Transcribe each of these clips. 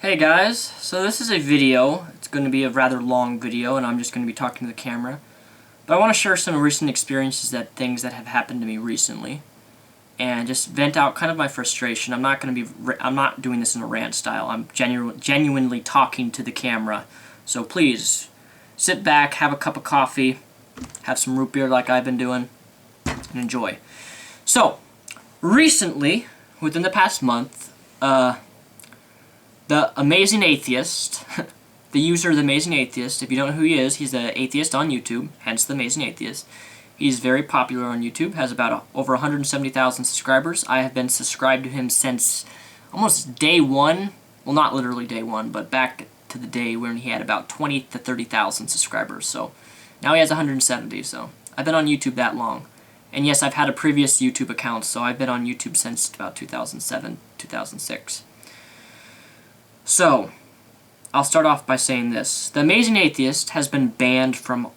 Hey guys, so this is a video. It's going to be a rather long video and I'm just going to be talking to the camera. But I want to share some recent experiences, things that have happened to me recently and just vent out kind of my frustration. I'm not doing this in a rant style. I'm genuinely talking to the camera. So please sit back, have a cup of coffee, have some root beer like I've been doing, and enjoy. So, recently, within the past month, The Amazing Atheist, the user The Amazing Atheist, if you don't know who he is, he's an atheist on YouTube, hence The Amazing Atheist. He's very popular on YouTube, has about over 170,000 subscribers. I have been subscribed to him since almost day one. Well, not literally day one, but back to the day when he had about 20 to 30,000 subscribers. So now he has 170, so I've been on YouTube that long. And yes, I've had a previous YouTube account, so I've been on YouTube since about 2007, 2006. So, I'll start off by saying this. The Amazing Atheist has been banned from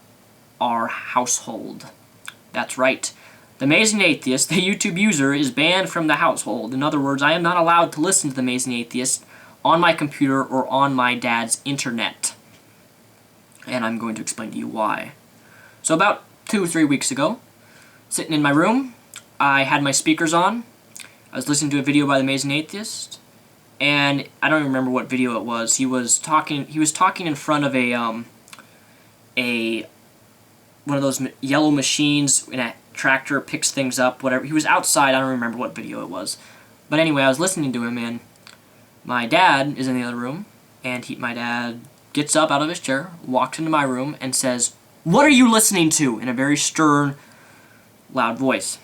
our household. That's right. The Amazing Atheist, the YouTube user, is banned from the household. In other words, I am not allowed to listen to The Amazing Atheist on my computer or on my dad's internet. And I'm going to explain to you why. So about 2 or 3 weeks ago, sitting in my room, I had my speakers on. I was listening to a video by The Amazing Atheist. And I don't even remember what video it was. He was talking in front of one of those yellow machines in a tractor, picks things up, whatever. He was outside. I don't remember what video it was. But anyway, I was listening to him, and my dad is in the other room, and my dad gets up out of his chair, walks into my room, and says, "What are you listening to?" in a very stern, loud voice.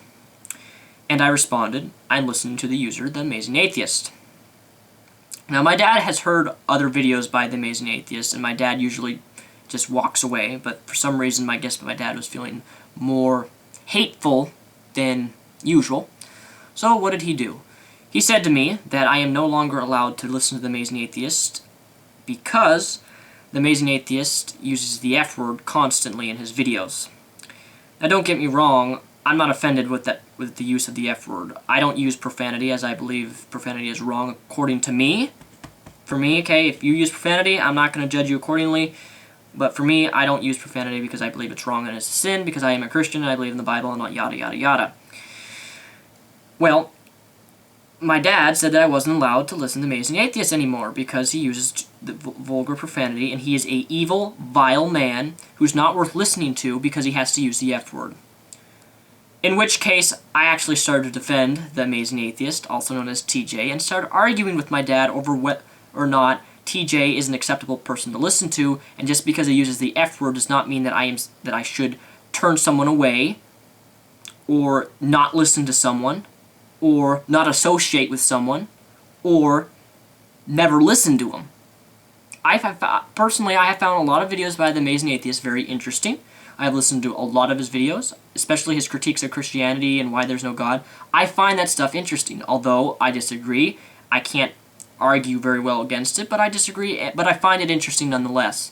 And I responded, "I'm listening to the user, The Amazing Atheist." Now, my dad has heard other videos by The Amazing Atheist, and my dad usually just walks away, but for some reason, I guess my dad was feeling more hateful than usual. So what did he do? He said to me that I am no longer allowed to listen to The Amazing Atheist because The Amazing Atheist uses the F word constantly in his videos. Now, don't get me wrong, I'm not offended with the use of the F word. I don't use profanity, as I believe profanity is wrong according to me. For me, okay, if you use profanity, I'm not going to judge you accordingly. But for me, I don't use profanity because I believe it's wrong and it's a sin, because I am a Christian and I believe in the Bible and not yada yada yada. Well, my dad said that I wasn't allowed to listen to Amazing Atheist anymore because he uses the vulgar profanity, and he is a evil, vile man who's not worth listening to because he has to use the F word. In which case, I actually started to defend The Amazing Atheist, also known as TJ, and started arguing with my dad over whether or not TJ is an acceptable person to listen to, and just because he uses the F word does not mean that I should turn someone away, or not listen to someone, or not associate with someone, or never listen to them. Personally, I have found a lot of videos by The Amazing Atheist very interesting. I have listened to a lot of his videos, especially his critiques of Christianity and why there's no God. I find that stuff interesting, although I disagree. I can't argue very well against it, but I disagree, but I find it interesting nonetheless.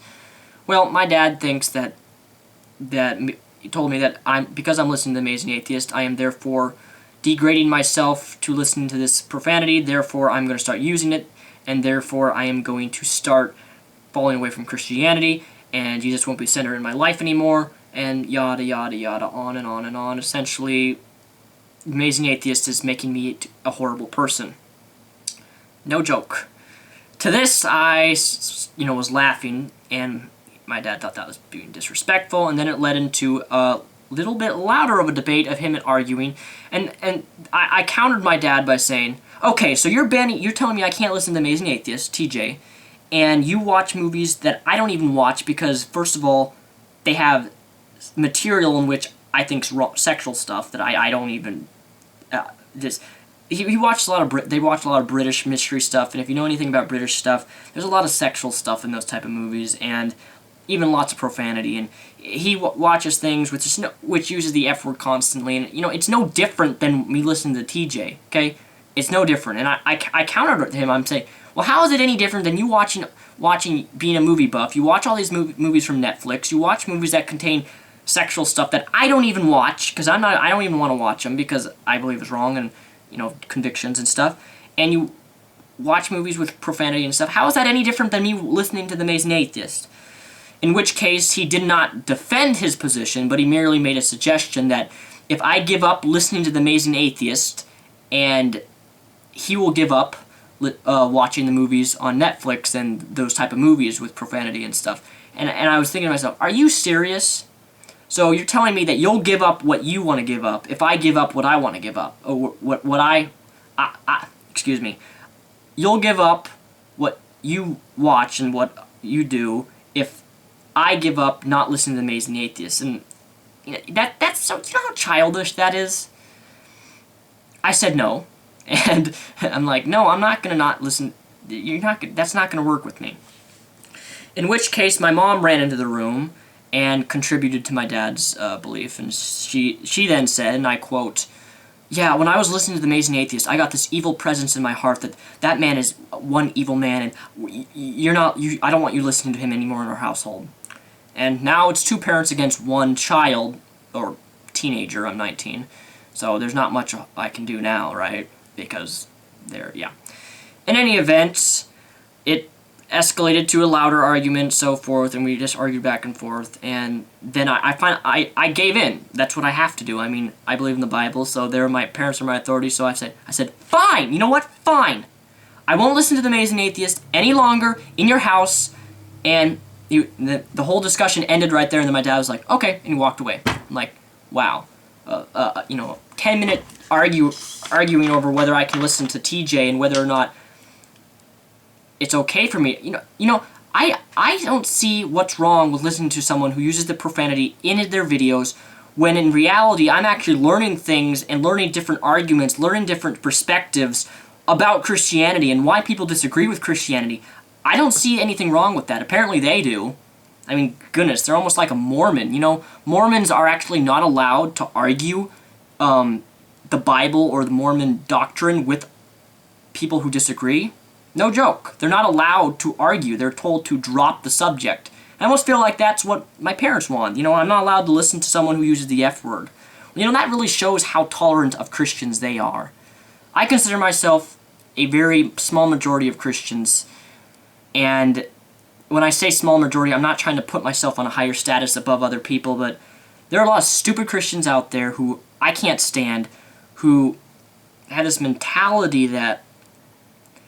Well, my dad thinks he told me that because I'm listening to The Amazing Atheist, I am therefore degrading myself to listen to this profanity, therefore I'm going to start using it, and therefore I am going to start falling away from Christianity, and Jesus won't be center in my life anymore, and yada yada yada, on and on and on. Essentially, Amazing Atheist is making me a horrible person. No joke. To this, I was laughing, and my dad thought that was being disrespectful, and then it led into a little bit louder of a debate of him arguing, and I countered my dad by saying, "Okay, so you're telling me I can't listen to Amazing Atheist, TJ, and you watch movies that I don't even watch because, first of all, they have material in which I think's sexual stuff that I don't even He watched a lot of they watch a lot of British mystery stuff, and if you know anything about British stuff, there's a lot of sexual stuff in those type of movies, and even lots of profanity. And he watches things which uses the F word constantly, and it's no different than me listening to TJ. Okay, it's no different. And I countered him. I'm saying, well, how is it any different than you watching being a movie buff? You watch all these movies from Netflix. You watch movies that contain sexual stuff that I don't even watch because I don't even want to watch them because I believe it's wrong and convictions and stuff. And you watch movies with profanity and stuff. How is that any different than me listening to The Amazing Atheist? In which case, he did not defend his position, but he merely made a suggestion that if I give up listening to The Amazing Atheist, and he will give up watching the movies on Netflix and those type of movies with profanity and stuff. And I was thinking to myself, are you serious? So you're telling me that you'll give up what you want to give up if I give up what I want to give up, or excuse me, you'll give up what you watch and what you do if I give up not listening to The Amazing Atheist. And you know, that's so, you know how childish that is? I said no, and I'm like, no, I'm not gonna not listen. That's not gonna work with me. In which case, my mom ran into the room and contributed to my dad's belief, and she then said, and I quote, "Yeah, when I was listening to The Amazing Atheist, I got this evil presence in my heart that man is one evil man, and I don't want you listening to him anymore in our household." And now it's 2 parents against 1 child, or teenager. I'm 19, so there's not much I can do now, right? Because yeah. In any event, it escalated to a louder argument, so forth, and we just argued back and forth, and then I gave in. That's what I have to do. I mean, I believe in the Bible, so my parents are my authority, so I said, fine, you know what, fine. I won't listen to The Amazing Atheist any longer in your house, and the whole discussion ended right there, and then my dad was like, okay, and he walked away. I'm like, wow. 10-minute arguing over whether I can listen to TJ and whether or not it's okay for me. You know, I don't see what's wrong with listening to someone who uses the profanity in their videos, when in reality I'm actually learning things and learning different arguments, learning different perspectives about Christianity and why people disagree with Christianity. I don't see anything wrong with that. Apparently they do. I mean, goodness, they're almost like a Mormon. You know, Mormons are actually not allowed to argue the Bible or the Mormon doctrine with people who disagree. No joke. They're not allowed to argue. They're told to drop the subject. I almost feel like that's what my parents want. You know, I'm not allowed to listen to someone who uses the F word. You know, that really shows how tolerant of Christians they are. I consider myself a very small majority of Christians, and when I say small majority, I'm not trying to put myself on a higher status above other people, but there are a lot of stupid Christians out there who I can't stand, who have this mentality that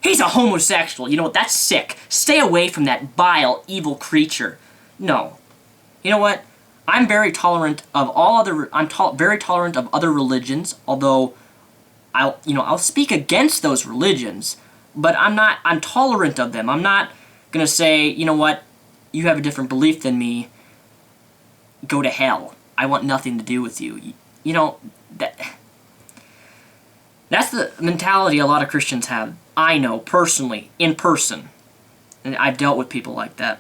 he's a homosexual. You know what? That's sick. Stay away from that vile, evil creature. No. You know what? I'm very tolerant of very tolerant of other religions, although I'll speak against those religions, but I'm tolerant of them. I'm not gonna say, you know what, you have a different belief than me, go to hell. I want nothing to do with you. You know, that's the mentality a lot of Christians have. I know, personally, in person. And I've dealt with people like that.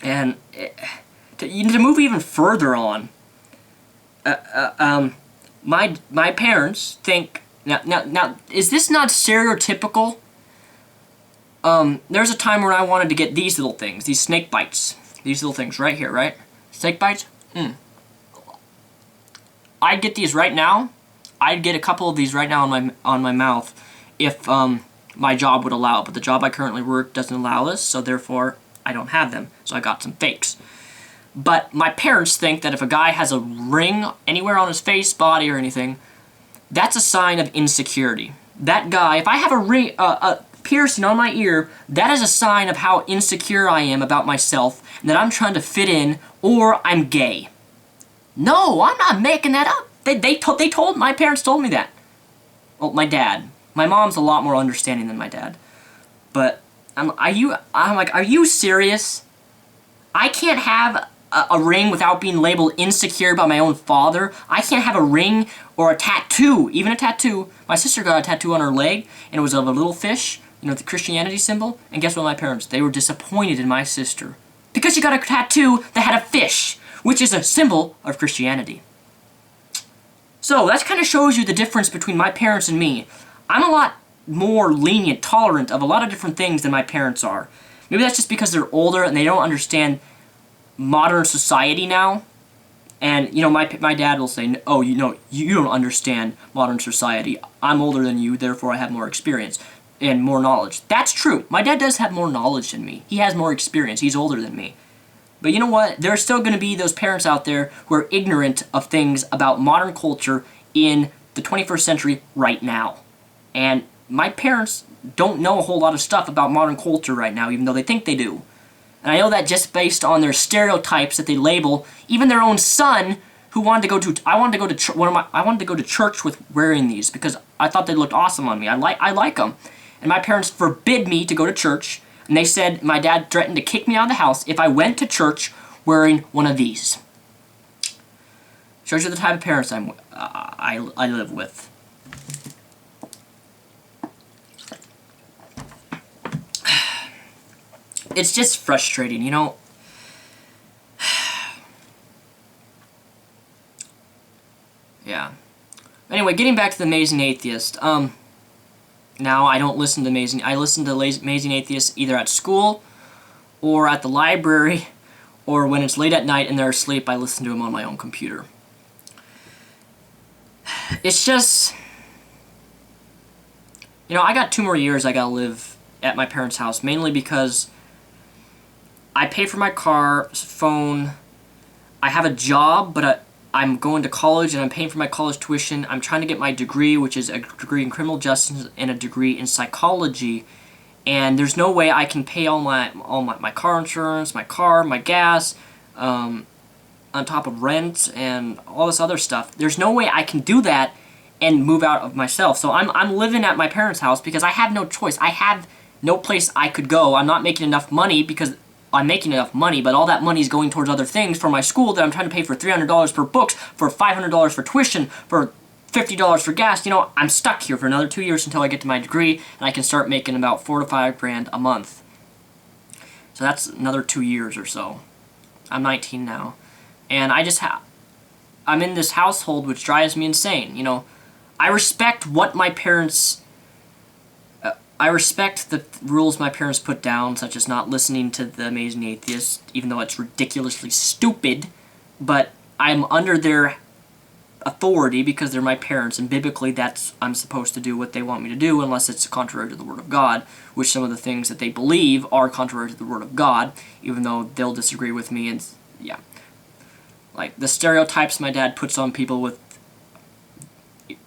And to move even further on, my parents think, now, is this not stereotypical? There's a time when I wanted to get these little things, these snake bites. These little things right here, right? Snake bites? I'd get these right now. I'd get a couple of these right now on my mouth if my job would allow it, but the job I currently work doesn't allow this, so therefore I don't have them. So I got some fakes. But my parents think that if a guy has a ring anywhere on his face, body, or anything, that's a sign of insecurity. That guy, if I have a ring, piercing on my ear, that is a sign of how insecure I am about myself, and that I'm trying to fit in, or I'm gay. No, I'm not making that up. My parents told me that. Well, my dad. My mom's a lot more understanding than my dad. But I'm like, are you serious? I can't have a ring without being labeled insecure by my own father. I can't have a ring or a tattoo, even a tattoo. My sister got a tattoo on her leg, and it was of a little fish, you know, the Christianity symbol. And guess what, my parents? They were disappointed in my sister because she got a tattoo that had a fish, which is a symbol of Christianity. So that kind of shows you the difference between my parents and me. I'm a lot more lenient, tolerant of a lot of different things than my parents are. Maybe that's just because they're older and they don't understand modern society now. And, you know, my dad will say, oh, you know, you don't understand modern society. I'm older than you, therefore I have more experience. and more knowledge. That's true. My dad does have more knowledge than me. He has more experience. He's older than me. But you know what? There are still going to be those parents out there who are ignorant of things about modern culture in the 21st century right now. And my parents don't know a whole lot of stuff about modern culture right now, even though they think they do. And I know that just based on their stereotypes that they label even their own son, who wanted to go to I wanted to go to church with wearing these because I thought they looked awesome on me. I like them. And my parents forbid me to go to church, and they said my dad threatened to kick me out of the house if I went to church wearing one of these. Shows you the type of parents I live with. It's just frustrating, you know. Yeah. Anyway, getting back to The Amazing Atheist. Now I don't listen to I listen to Amazing Atheist either at school or at the library, or when it's late at night and they're asleep, I listen to them on my own computer. It's just, you know, I got 2 more years I gotta live at my parents' house, mainly because I pay for my car, phone, I have a job, but I'm going to college and I'm paying for my college tuition. I'm trying to get my degree, which is a degree in criminal justice and a degree in psychology. And there's no way I can pay all my car insurance, my car, my gas, on top of rent and all this other stuff. There's no way I can do that and move out of myself. So I'm living at my parents' house because I have no choice. I have no place I could go. I'm not making enough money because I'm making enough money, but all that money is going towards other things for my school that I'm trying to pay for $300 for books, for $500 for tuition, for $50 for gas. You know, I'm stuck here for another 2 years until I get to my degree, and I can start making about $4 to $5 grand a month. So that's another 2 years or so. I'm 19 now, and I'm in this household which drives me insane. You know, I respect what my parents. I respect the rules my parents put down, such as not listening to The Amazing Atheist, even though it's ridiculously stupid, but I'm under their authority because they're my parents, and biblically I'm supposed to do what they want me to do unless it's contrary to the Word of God, which some of the things that they believe are contrary to the Word of God, even though they'll disagree with me, and yeah. Like, the stereotypes my dad puts on people with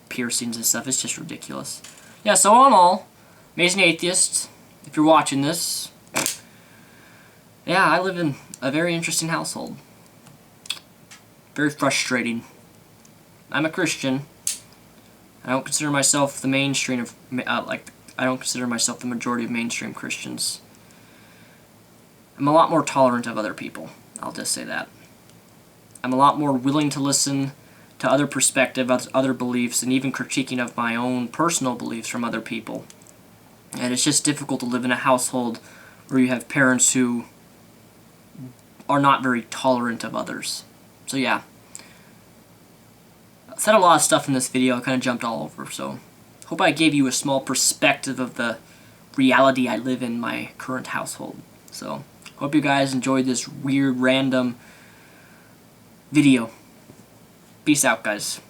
piercings and stuff, it's just ridiculous. Yeah, so all in all, Amazing Atheist, if you're watching this, yeah, I live in a very interesting household. Very frustrating. I'm a Christian. I don't consider myself the mainstream of, I don't consider myself the majority of mainstream Christians. I'm a lot more tolerant of other people, I'll just say that. I'm a lot more willing to listen to other perspectives, other beliefs, and even critiquing of my own personal beliefs from other people. And it's just difficult to live in a household where you have parents who are not very tolerant of others. So yeah. I said a lot of stuff in this video, I kind of jumped all over, so hope I gave you a small perspective of the reality I live in my current household. So, hope you guys enjoyed this weird, random video. Peace out, guys.